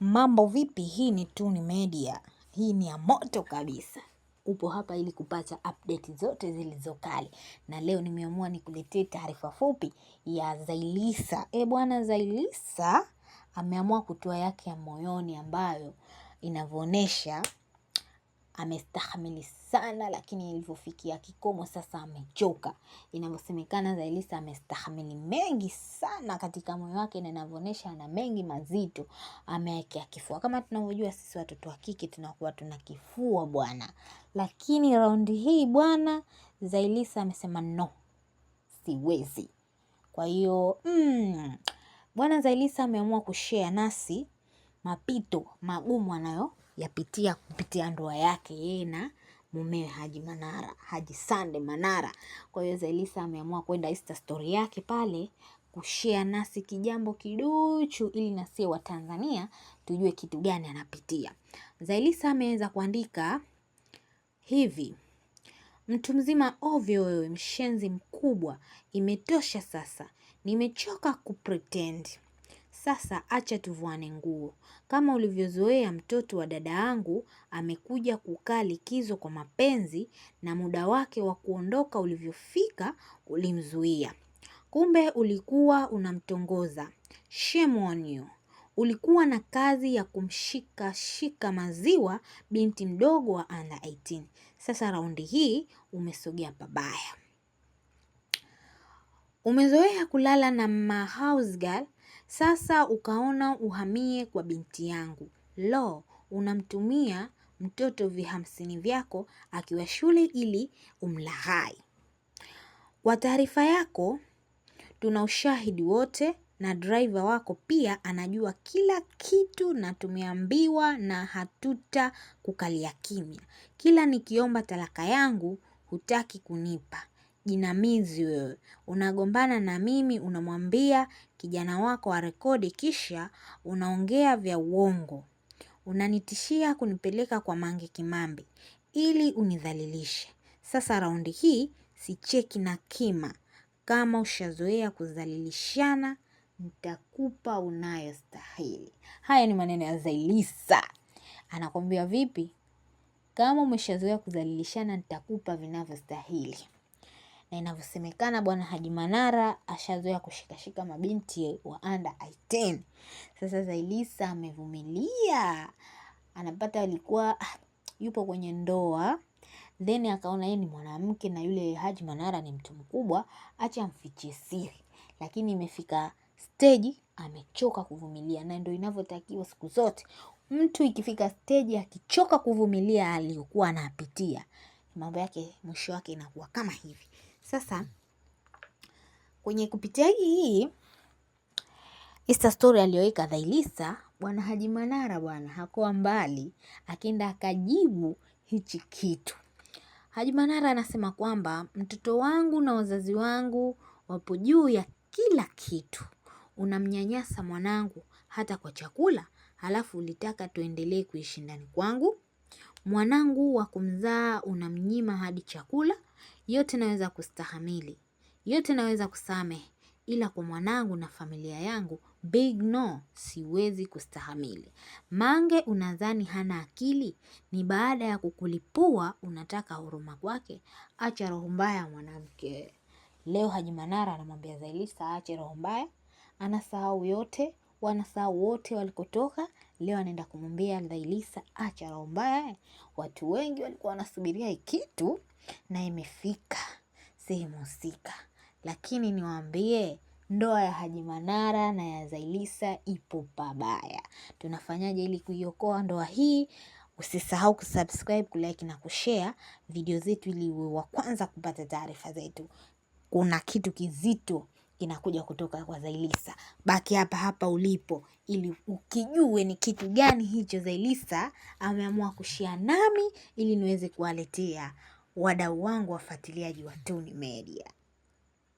Mambo vipi? Hii ni Tuni Media. Hii ni ya moto kabisa. Upo hapa ili kupata update zote zilizokali. Na leo nimeamua nikuletee taarifa fupi ya Zailisa. Bwana Zailisa ameamua kutoa yake ya moyoni ambayo inavyoonyesha amestahimili sana, lakini ilivyofikia kikomo sasa amechoka. Inavyosemekana Zailisa amestahimili mengi sana katika moyo wake, na inavyoonyesha ana mengi mazito amewekea kifua. Kama tunavyojua sisi watoto wa kike tunakuwa tuna kifua bwana, lakini raundi hii bwana Zailisa amesema no, siwezi. Kwa hiyo bwana Zailisa ameamua kushare nasi mapito magumu anayoyapitia kupitia ndoa yake yeye na mumewe Haji Sande Manara. Kwa hiyo Zailisa ameamua kwenda Insta story yake pale kushare nasi kijambo kiduchu, ili na sisi wa Tanzania tujue kitu gani anapitia. Zailisa ameweza kuandika hivi: mtu mzima ovyo wewe, mshenzi mkubwa, imetosha sasa. Nimechoka kupretend. Sasa acha tuvuane nguo. Kama ulivyozoea, mtoto wa dada yangu amekuja kukaa likizo kwa mapenzi, na muda wake wa kuondoka ulivyofika ulimzuia. Kumbe ulikuwa unamtongoza. Shame on you. Ulikuwa na kazi ya kumshika maziwa binti mdogo wa under 18. Sasa raundi hii umesogea pabaya. Umezoea kulala na ma house girl, sasa ukaona uhamie kwa binti yangu. Lo, unamtumia mtoto V50 vyako akiwa shule ili umlaghai. Kwa taarifa yako, tuna ushahidi wote, na driver wako pia anajua kila kitu, na tumeambiwa na hatuta kukalia kimya. Kila nikiomba talaka yangu hutaki kunipa. Jinamizi wewe, unagombana na mimi, unamwambia kijana wako arekodi, kisha unaongea vya uongo. Unanitishia kunipeleka kwa Mange Kimambi ili unidhalilishe. Sasa raundi hii sicheki na kima. Kama ushazoea kudhalilishana, nitakupa unayostahili. Haya ni maneno ya Zailisa. Anakwambia vipi? Kama umeshazoea kudhalilishana, nitakupa vinavyostahili. Na inavyosemekana bwana Haji Manara ashazoea kushikashika mabinti wa under 18. Sasa Zailisa amevumilia. Anapata alikuwa yupo kwenye ndoa, then akaona yeye ni mwanamke na yule Haji Manara ni mtu mkubwa, acha amfichie siri. Lakini imefika stage amechoka kuvumilia, na ndio inavyotakiwa siku zote. Mtu ikifika stage akichoka kuvumilia aliyokuwa anapitia, mambo yake mwisho wake inakuwa kama hivi. Sasa kwenye kupitia hii Insta story aliyoweka Zailisa, bwana Haji Manara bwana hakuwa mbali, akaenda akajibu hichi kitu. Haji Manara anasema kwamba mtoto wangu na wazazi wangu wapo juu ya kila kitu. Unamnyanyasa mwanangu hata kwa chakula, halafu ulitaka tuendelee kuishi ndani kwangu. Mwanangu wa kumzaa unamnyima hadi chakula. Yote naweza kustahimili, yote naweza kusamehe, ila kwa mwanangu na familia yangu, big no, siwezi kustahimili. Mange unadhani hana akili? Ni baada ya kukulipua unataka huruma kwake? Acha roho mbaya mwanamke. Leo Haji Manara anamwambia Zailisa aache roho mbaya, anasahau yote, wanasahau wote walikotoka. Leo anaenda kumwambia Zailisa acha roho mbaya. Watu wengi walikuwa wanasubiria hii kitu na imefika sehemu husika. Lakini niwaambie, ndoa ya Haji Manara na ya Zailisa ipo pabaya. Tunafanyaje ili kuiokoa ndoa hii? Usisahau kusubscribe, kulike na kushare video zetu ili uwe wa kwanza kupata taarifa zetu. Kuna kitu kizito inakuja kutoka kwa Zailisa. Baki hapa ulipo ili ukijue ni kitu gani hicho Zailisa ameamua kushare nami, ili niweze kuwaletea wadau wangu wafuatiliaji wa Tuni Media.